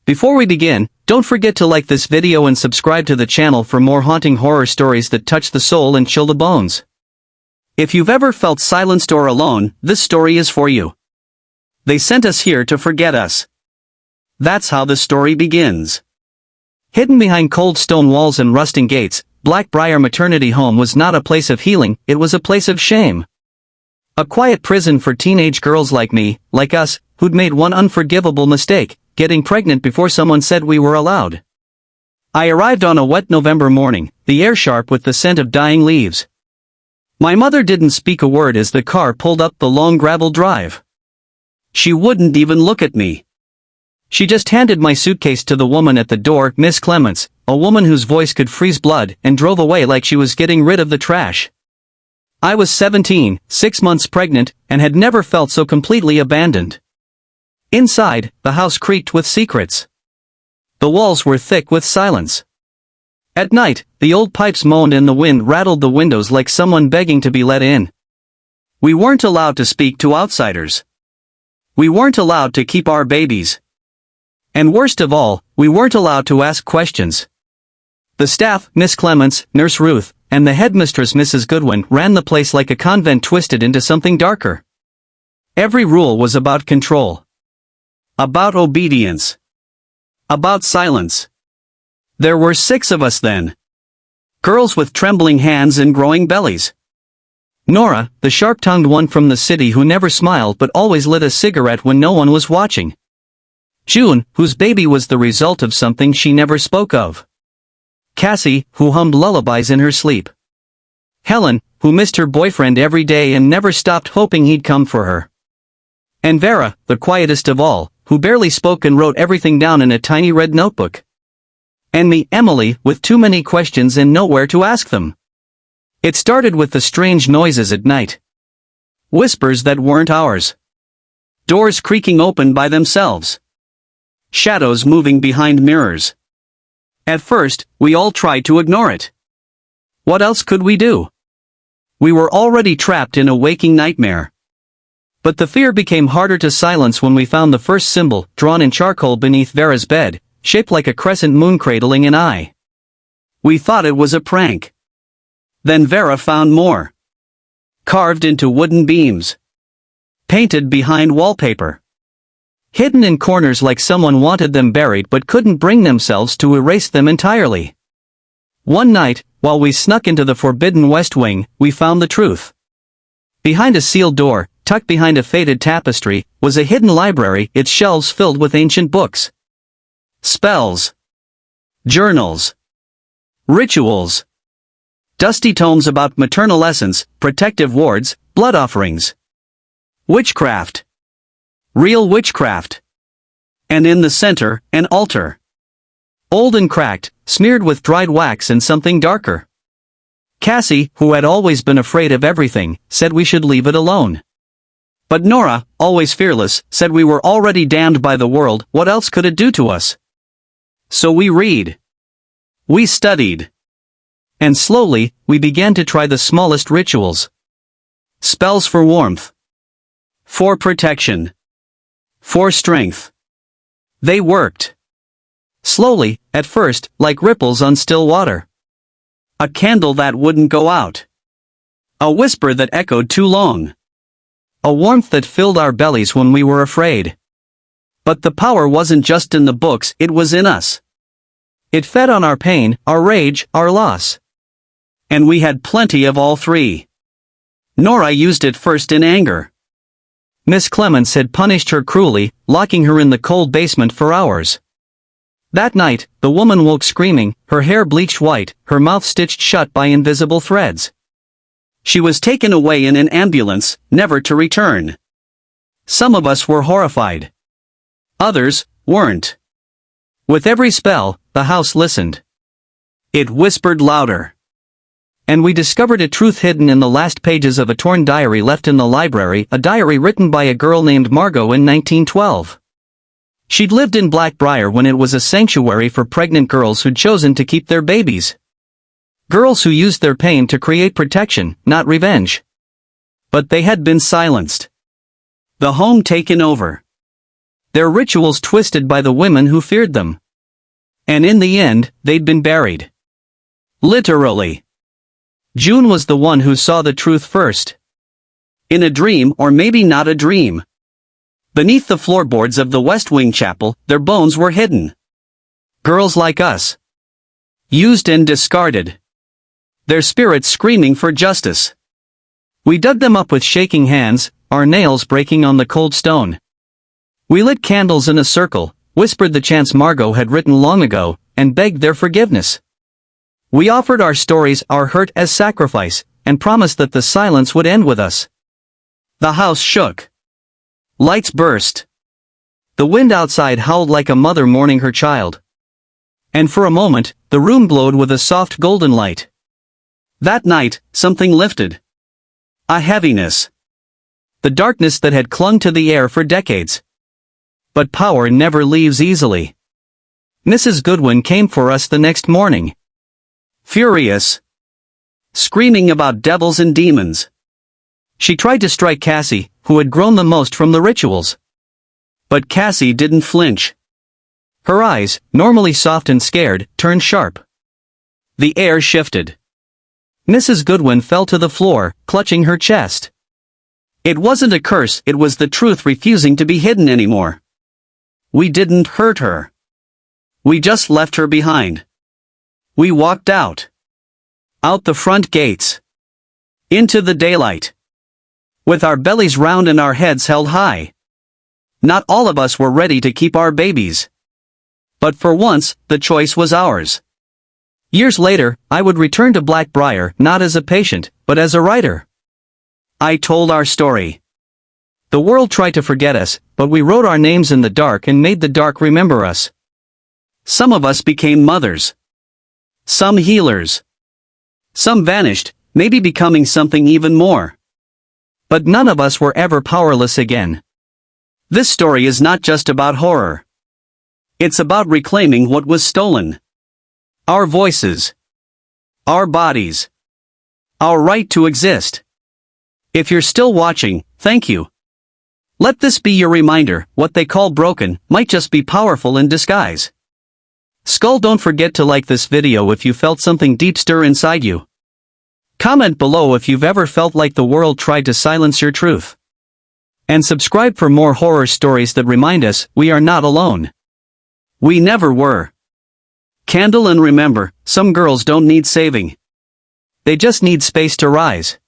Before we begin, don't forget to like this video and subscribe to the channel for more haunting horror stories that touch the soul and chill the bones. If you've ever felt silenced or alone, this story is for you. They sent us here to forget us. That's how the story begins. Hidden behind cold stone walls and rusting gates, Blackbriar Maternity Home was not a place of healing, it was a place of shame. A quiet prison for teenage girls like me, like us, who'd made one unforgivable mistake, getting pregnant before someone said we were allowed. I arrived on a wet November morning, the air sharp with the scent of dying leaves. My mother didn't speak a word as the car pulled up the long gravel drive. She wouldn't even look at me. She just handed my suitcase to the woman at the door, Miss Clements, a woman whose voice could freeze blood, and drove away like she was getting rid of the trash. I was 17, 6 months pregnant, and had never felt so completely abandoned. Inside, the house creaked with secrets. The walls were thick with silence. At night, the old pipes moaned and the wind rattled the windows like someone begging to be let in. We weren't allowed to speak to outsiders. We weren't allowed to keep our babies. And worst of all, we weren't allowed to ask questions. The staff, Miss Clements, Nurse Ruth, and the headmistress Mrs. Goodwin ran the place like a convent twisted into something darker. Every rule was about control. About obedience. About silence. There were 6 of us then. Girls with trembling hands and growing bellies. Nora, the sharp-tongued one from the city who never smiled but always lit a cigarette when no one was watching. June, whose baby was the result of something she never spoke of. Cassie, who hummed lullabies in her sleep. Helen, who missed her boyfriend every day and never stopped hoping he'd come for her. And Vera, the quietest of all, who barely spoke and wrote everything down in a tiny red notebook. And me, Emily, with too many questions and nowhere to ask them. It started with the strange noises at night. Whispers that weren't ours. Doors creaking open by themselves. Shadows moving behind mirrors. At first, we all tried to ignore it. What else could we do? We were already trapped in a waking nightmare. But the fear became harder to silence when we found the first symbol, drawn in charcoal beneath Vera's bed, shaped like a crescent moon cradling an eye. We thought it was a prank. Then Vera found more. Carved into wooden beams. Painted behind wallpaper. Hidden in corners like someone wanted them buried but couldn't bring themselves to erase them entirely. One night, while we snuck into the forbidden West Wing, we found the truth. Behind a sealed door, tucked behind a faded tapestry, was a hidden library, its shelves filled with ancient books. Spells. Journals. Rituals. Dusty tomes about maternal essence, protective wards, blood offerings. Witchcraft. Real witchcraft. And in the center, an altar. Old and cracked, smeared with dried wax and something darker. Cassie, who had always been afraid of everything, said we should leave it alone. But Nora, always fearless, said we were already damned by the world, what else could it do to us? So we read. We studied. And slowly, we began to try the smallest rituals. Spells for warmth. For protection. For strength. They worked. Slowly, at first, like ripples on still water. A candle that wouldn't go out. A whisper that echoed too long. A warmth that filled our bellies when we were afraid. But the power wasn't just in the books, it was in us. It fed on our pain, our rage, our loss. And we had plenty of all 3. Nora used it first in anger. Miss Clements had punished her cruelly, locking her in the cold basement for hours. That night, the woman woke screaming, her hair bleached white, her mouth stitched shut by invisible threads. She was taken away in an ambulance, never to return. Some of us were horrified. Others weren't. With every spell, the house listened. It whispered louder. And we discovered a truth hidden in the last pages of a torn diary left in the library, a diary written by a girl named Margot in 1912. She'd lived in Blackbriar when it was a sanctuary for pregnant girls who'd chosen to keep their babies. Girls who used their pain to create protection, not revenge. But they had been silenced. The home taken over. their rituals twisted by the women who feared them. And in the end, they'd been buried. Literally. June was the one who saw the truth first. In a dream, or maybe not a dream. Beneath the floorboards of the West Wing Chapel, their bones were hidden. Girls like us. Used and discarded. Their spirits screaming for justice. We dug them up with shaking hands, our nails breaking on the cold stone. We lit candles in a circle, whispered the chants Margot had written long ago, and begged their forgiveness. We offered our stories, our hurt as sacrifice, and promised that the silence would end with us. The house shook. Lights burst. The wind outside howled like a mother mourning her child. And for a moment, the room glowed with a soft golden light. That night, something lifted. A heaviness. The darkness that had clung to the air for decades. But power never leaves easily. Mrs. Goodwin came for us the next morning. Furious. Screaming about devils and demons. She tried to strike Cassie, who had grown the most from the rituals. But Cassie didn't flinch. Her eyes, normally soft and scared, turned sharp. The air shifted. Mrs. Goodwin fell to the floor, clutching her chest. It wasn't a curse, it was the truth refusing to be hidden anymore. We didn't hurt her. We just left her behind. We walked out. Out the front gates. Into the daylight. With our bellies round and our heads held high. Not all of us were ready to keep our babies. But for once, the choice was ours. Years later, I would return to Blackbriar not as a patient, but as a writer. I told our story. The world tried to forget us, but we wrote our names in the dark and made the dark remember us. Some of us became mothers. Some healers. Some vanished, maybe becoming something even more. But none of us were ever powerless again. This story is not just about horror. It's about reclaiming what was stolen. Our voices. Our bodies. Our right to exist. If you're still watching, thank you. Let this be your reminder, what they call broken, might just be powerful in disguise. Skull, don't forget to like this video if you felt something deep stir inside you. Comment below if you've ever felt like the world tried to silence your truth. And subscribe for more horror stories that remind us we are not alone. We never were. Candle, and remember, some girls don't need saving. They just need space to rise.